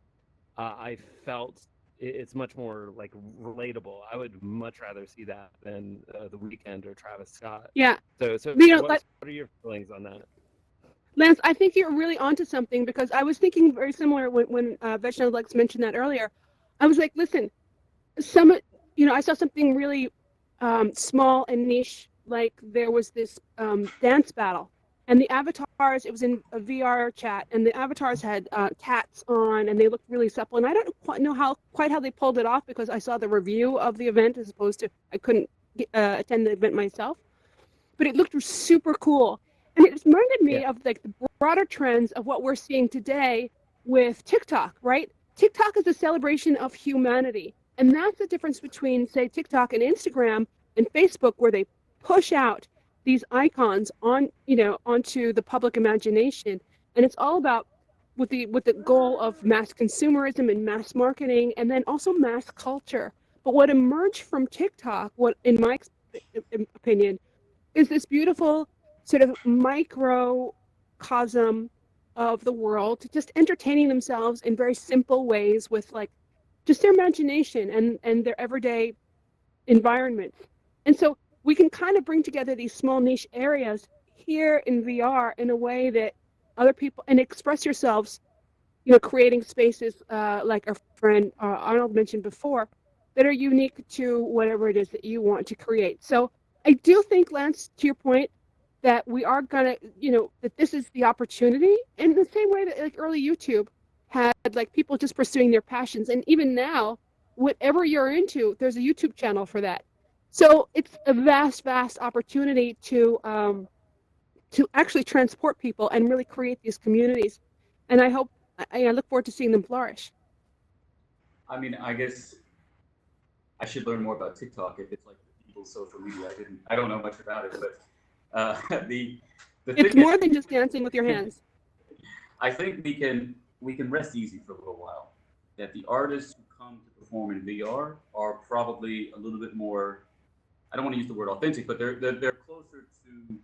I felt it's much more like relatable. I would much rather see that than The Weeknd or Travis Scott. Yeah. So You know, what are your feelings on that? Lance, I think you're really onto something, because I was thinking very similar when Veg No Legs mentioned that earlier. I was like, listen, I saw something really small and niche. Like there was this dance battle, and the avatars, it was in a VR chat, and the avatars had cats on, and they looked really supple. And I don't quite know quite how they pulled it off, because I saw the review of the event as opposed to, I couldn't attend the event myself. But it looked super cool. And it reminded me of like the broader trends of what we're seeing today with TikTok, right? TikTok is a celebration of humanity. And that's the difference between, say, TikTok and Instagram and Facebook, where they push out these icons onto the public imagination. And it's all about with the goal of mass consumerism and mass marketing, and then also mass culture. But what emerged from TikTok, what in my opinion, is this beautiful sort of microcosm of the world, just entertaining themselves in very simple ways with like just their imagination and their everyday environment. And so we can kind of bring together these small niche areas here in VR in a way that other people, and express yourselves, creating spaces like our friend Arnold mentioned before, that are unique to whatever it is that you want to create. So I do think, Lance, to your point, that we are gonna, that this is the opportunity, in the same way that like early YouTube had like people just pursuing their passions, and even now, whatever you're into, there's a YouTube channel for that. So it's a vast opportunity to actually transport people and really create these communities. And I look forward to seeing them flourish. I mean, I guess I should learn more about TikTok if it's like the people's social media. I don't know much about it, but the It's thing more is, than just dancing with your hands. I think we can rest easy for a little while. That the artists who come to perform in VR are probably a little bit more I don't want to use the word authentic, but they're closer to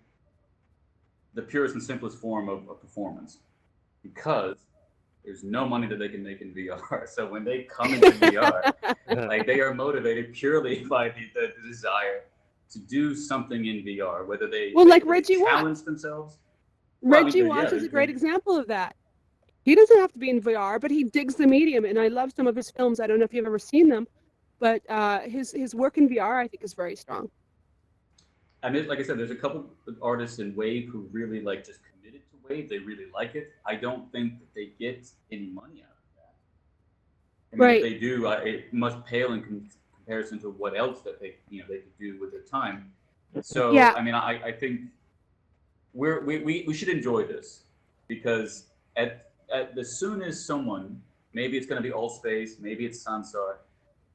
the purest and simplest form of performance, because there's no money that they can make in VR. So when they come into VR, like they are motivated purely by the desire to do something in VR, whether they, like they Reggie challenge Watts. themselves. Well, I Reggie mean, Watts is a great there's- example of that. He doesn't have to be in VR, but he digs the medium, and I love some of his films. I don't know if you've ever seen them, but his work in VR, I think, is very strong. I mean, like I said, there's a couple of artists in Wave who really like just committed to Wave. They really like it. I don't think that they get any money out of that. I mean, Right. if they do, it must pale in comparison to what else that they could do with their time. So Yeah. I mean, I think we should enjoy this, because at as soon as someone, maybe it's going to be Allspace, maybe it's Sansar,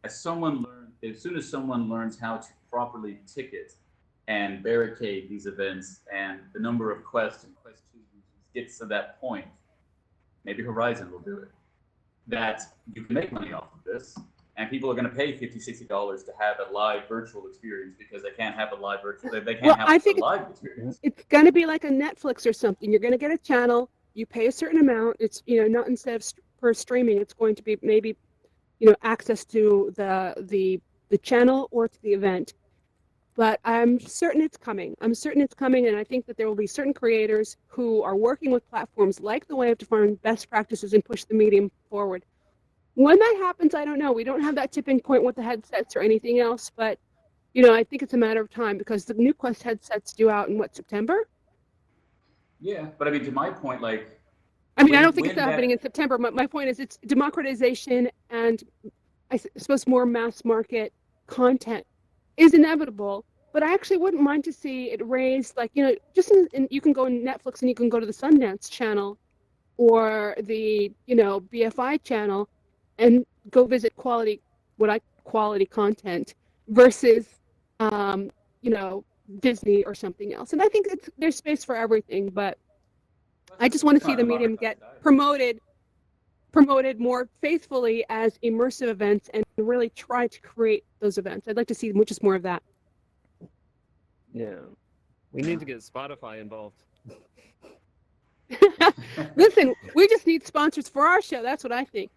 as soon as someone learns how to properly ticket and barricade these events, and the number of Quest and Quest 2 users gets to that point, maybe Horizon will do it, that you can make money off of this, and people are going to pay $50, $60 to have a live virtual experience, because they can't have a live virtual, they can't have I think a live experience. it's going to be like a Netflix or something. You're going to get a channel, you pay a certain amount. It's, not instead of per streaming, it's going to be maybe, access to the channel or to the event. But I'm certain it's coming. And I think that there will be certain creators who are working with platforms like the Wave to find best practices and push the medium forward. When that happens, I don't know. We don't have that tipping point with the headsets or anything else, but I think it's a matter of time, because the new Quest headsets due out in September? Yeah, but I mean, to my point, like, I mean, I when- don't think it's when that- happening in September. My point is, it's democratization, and I suppose more mass market content is inevitable. But I actually wouldn't mind to see it raised, like, just you can go on Netflix and you can go to the Sundance channel or the, BFI channel and go visit quality content versus, Disney or something else. And I think there's space for everything, but I just want to see the medium get promoted more faithfully as immersive events, and really try to create those events. I'd like to see just more of that. Yeah. We need to get Spotify involved. Listen, we just need sponsors for our show. That's what I think.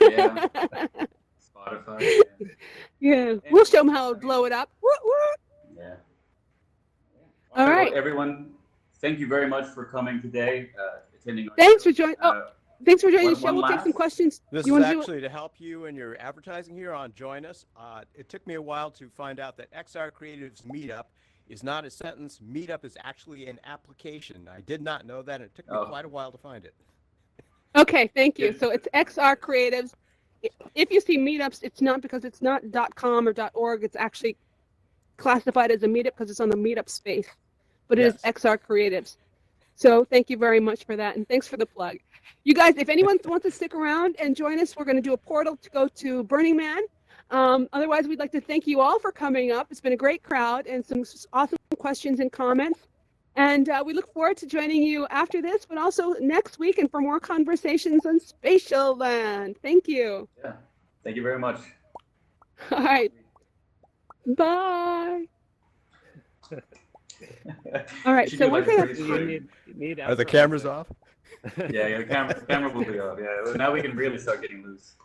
Yeah. Spotify. Yeah, we'll show them how to blow it up. Woo, woo. Yeah. All right. Well, everyone, thank you very much for coming today, attending. Thanks for joining. Thanks for joining the show. one We'll take some last- questions. This You is wanna do it? actually to help you in your advertising here on Join Us. It took me a while to find out that XR Creatives Meetup is not a sentence. Meetup is actually an application. I did not know that, and it took me quite a while to find it. Okay, thank you. So it's XR Creatives. If you see meetups, it's not because it's not .com or .org. It's actually classified as a meetup because it's on the meetup space. But it is Yes. XR Creatives. So thank you very much for that, and thanks for the plug. You guys, if anyone wants to stick around and join us, we're going to do a portal to go to Burning Man. Otherwise, we'd like to thank you all for coming up. It's been a great crowd and some awesome questions and comments. And we look forward to joining you after this, but also next week, and for more conversations on Spatialand. Thank you. Yeah. Thank you very much. All right. Bye. All right. You should So do we're like a going freeze to. frame. Are the cameras off? Yeah, the camera will be off. Yeah, now we can really start getting loose.